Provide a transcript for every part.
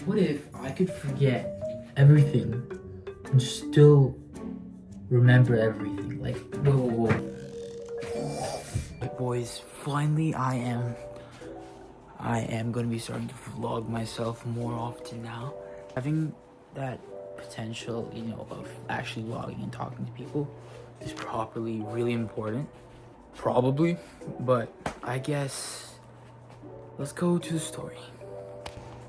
What if I could forget everything and still remember everything? Like, whoa. Hey boys, finally I am going to be starting to vlog myself more often now. Having that potential, of actually vlogging and talking to people is probably really important. Probably, but I guess let's go to the story.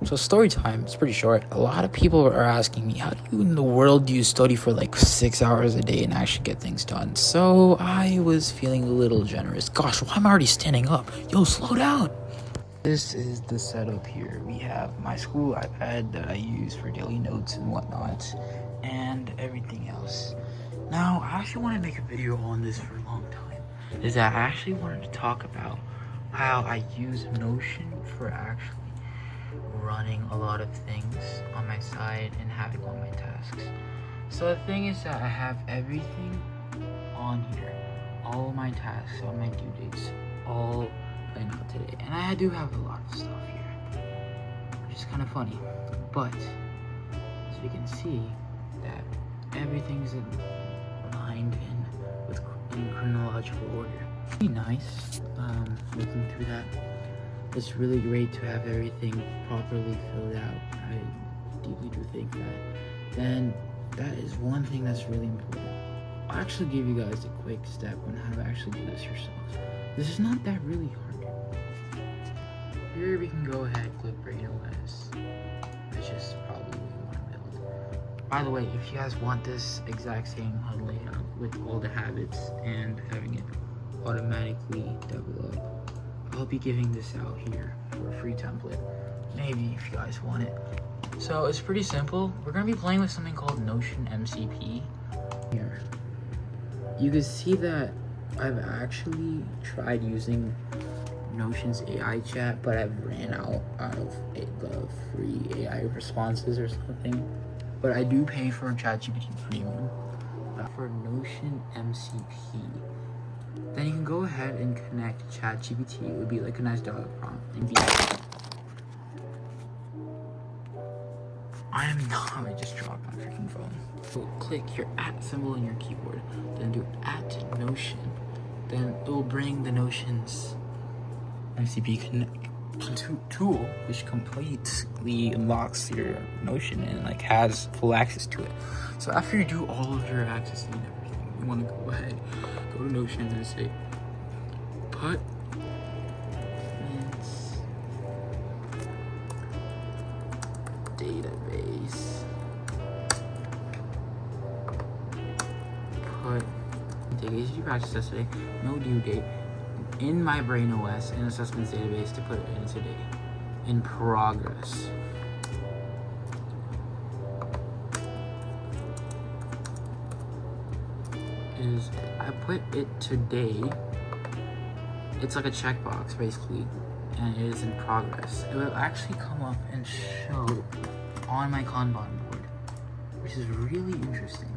So story time, it's pretty short. A lot of people are asking me, how in the world do you study for like 6 hours a day and actually get things done? So I was feeling a little generous. Gosh, why am I already standing up? Yo, slow down. This is the setup here. We have my school iPad that I use for daily notes and whatnot, and everything else. Now, I actually want to make a video on this for a long time. I actually wanted to talk about how I use Notion for actually running a lot of things on my side and having all my tasks. So the thing is that I have everything on here, all my tasks, all my due dates, all planned out today, and I do have a lot of stuff here, which is kind of funny. But as you can see, that everything's lined in chronological order. Pretty nice. Looking through that, it's really great to have everything properly filled out. I deeply do think that. Then that is one thing that's really important. I'll actually give you guys a quick step on how to actually do this yourselves. This is not that really hard. Here we can go ahead, click BrainOS, which is probably what you want to build. By the way, if you guys want this exact same HUD layout with all the habits and having it automatically develop, I'll be giving this out here for a free template, maybe if you guys want it. So it's pretty simple. We're gonna be playing with something called Notion MCP. Here, you can see that I've actually tried using Notion's AI chat, but I've ran out of the free AI responses or something. But I do pay for ChatGPT Premium for Notion MCP. Then you can go ahead and connect ChatGPT. It would be like a nice dialog prompt. I just dropped my freaking phone. So click your @ symbol in your keyboard, then do @Notion. Then it will bring the Notion's MCP tool, which completely unlocks your Notion and like has full access to it. So after you do all of your accessing and everything, you want to go ahead, go to Notion and say put database, put take HTTP practice test today, no due date, in my BrainOS in assessments database to put it in today, in progress. I put it today. It's like a checkbox basically, and it is in progress. It will actually come up and show on my Kanban board, which is really interesting.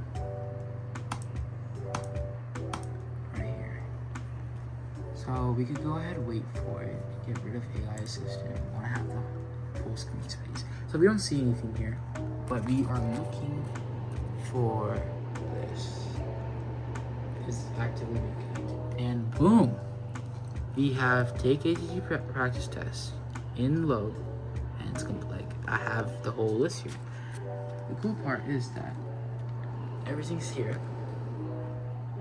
Right here. So we could go ahead and wait for it, get rid of AI Assistant. We want to have the full screen space. So we don't see anything here, but we are looking for this. Is actively making, and boom, we have take HTTP practice test in load, and it's gonna like I have the whole list here. The cool part is that everything's here,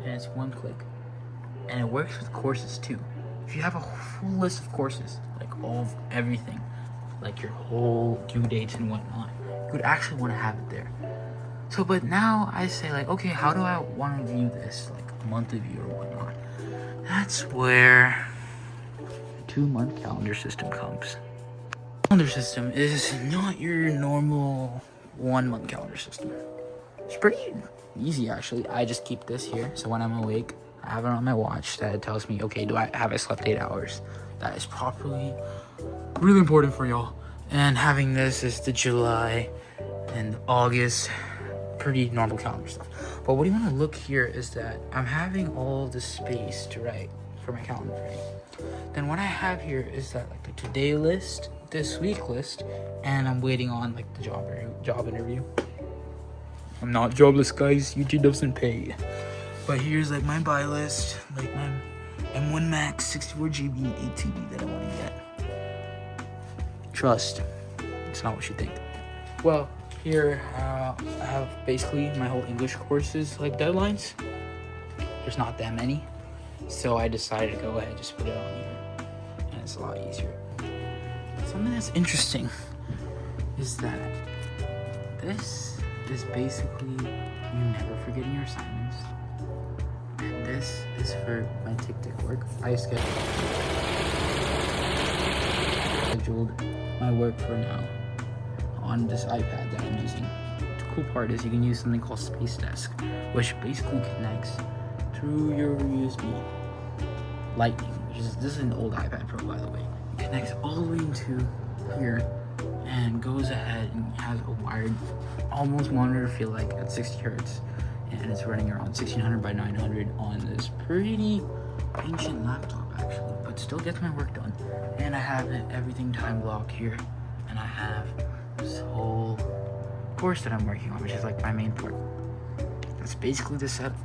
and it's one click, and it works with courses too. If you have a full list of courses, like all of everything, like your whole due dates and whatnot, you would actually want to have it there. So, but now I say like, okay, how do I want to view this, like a monthly view or whatnot? That's where the 2-month calendar system comes. Calendar system is not your normal 1-month calendar system. It's pretty easy actually. I just keep this here, so when I'm awake, I have it on my watch that tells me, okay, have I slept 8 hours? That is properly really important for y'all. And having this is the July and August. Pretty normal calendar stuff. But what you want to look here is that I'm having all the space to write for my calendar, right? Then what I have here is that like the today list, this week list, and I'm waiting on like the job interview. I'm not jobless, guys. YouTube doesn't pay. But here's like my buy list, like my M1 Max 64GB 8TB that I want to get. Trust, it's not what you think. Well, here I have basically my whole English courses like deadlines. There's not that many, so I decided to go ahead and just put it on here, and it's a lot easier. Something that's interesting is that this is basically you never forgetting your assignments, and this is for my TikTok work. I scheduled my work for now on this iPad that I'm using. The cool part is you can use something called Space Desk, which basically connects through your USB Lightning, this is an old iPad Pro, by the way. It connects all the way into here and goes ahead and has a wired almost monitor feel like at 60 hertz, and it's running around 1600 by 900 on this pretty ancient laptop actually, but still gets my work done. And I have everything time blocked here, and I have this whole course that I'm working on, which is like my main part. That's basically the setup.